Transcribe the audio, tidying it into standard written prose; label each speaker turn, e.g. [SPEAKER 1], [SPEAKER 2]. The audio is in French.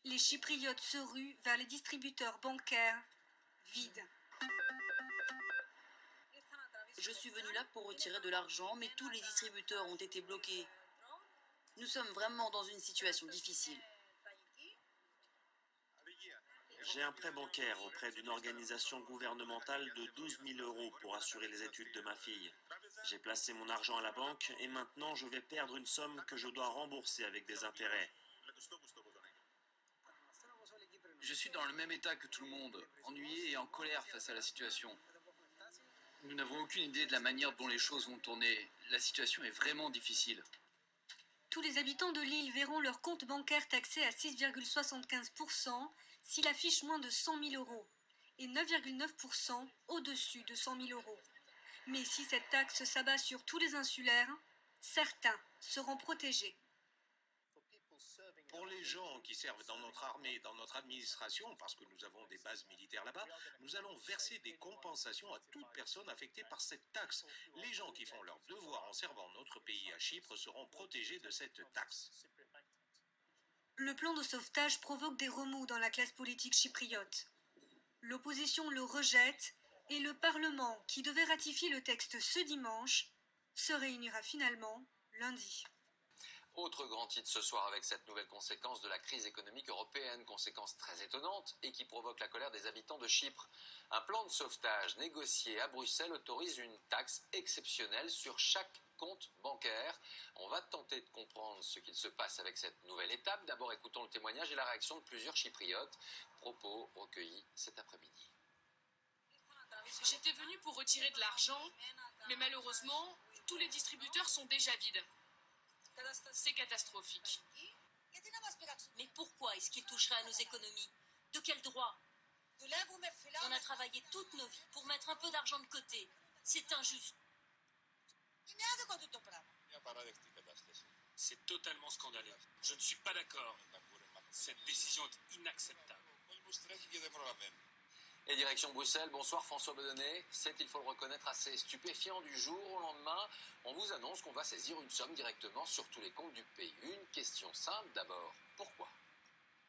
[SPEAKER 1] Les Chypriotes se ruent vers les distributeurs bancaires vides.
[SPEAKER 2] Je suis venu là pour retirer de l'argent, mais tous les distributeurs ont été bloqués. Nous sommes vraiment dans une situation difficile.
[SPEAKER 3] J'ai un prêt bancaire auprès d'une organisation gouvernementale de 12 000 € pour assurer les études de ma fille. J'ai placé mon argent à la banque et maintenant je vais perdre une somme que je dois rembourser avec des intérêts.
[SPEAKER 4] Je suis dans le même état que tout le monde, ennuyé et en colère face à la situation. Nous n'avons aucune idée de la manière dont les choses vont tourner. La situation est vraiment difficile.
[SPEAKER 1] Tous les habitants de l'île verront leur compte bancaire taxé à 6,75% s'il affiche moins de 100 000 € et 9,9% au-dessus de 100 000 €. Mais si cette taxe s'abat sur tous les insulaires, certains seront protégés.
[SPEAKER 5] Pour les gens qui servent dans notre armée, dans notre administration, parce que nous avons des bases militaires là-bas, nous allons verser des compensations à toute personne affectée par cette taxe. Les gens qui font leur devoir en servant notre pays à Chypre seront protégés de cette taxe.
[SPEAKER 1] Le plan de sauvetage provoque des remous dans la classe politique chypriote. L'opposition le rejette et le Parlement, qui devait ratifier le texte ce dimanche, se réunira finalement lundi.
[SPEAKER 6] Autre grand titre ce soir avec cette nouvelle conséquence de la crise économique européenne, conséquence très étonnante et qui provoque la colère des habitants de Chypre. Un plan de sauvetage négocié à Bruxelles autorise une taxe exceptionnelle sur chaque compte bancaire. On va tenter de comprendre ce qu'il se passe avec cette nouvelle étape. D'abord, écoutons le témoignage et la réaction de plusieurs Chypriotes. Propos recueillis cet après-midi.
[SPEAKER 7] J'étais venue pour retirer de l'argent, mais malheureusement, tous les distributeurs sont déjà vides. C'est catastrophique.
[SPEAKER 8] Mais pourquoi est-ce qu'il toucherait à nos économies? De quel droit? On a travaillé toutes nos vies pour mettre un peu d'argent de côté. C'est injuste.
[SPEAKER 9] C'est totalement scandaleux. Je ne suis pas d'accord. Cette décision est inacceptable.
[SPEAKER 6] Et direction Bruxelles, bonsoir François Bedonnet. C'est, il faut le reconnaître, assez stupéfiant du jour au lendemain. On vous annonce qu'on va saisir une somme directement sur tous les comptes du pays. Une question simple d'abord, pourquoi?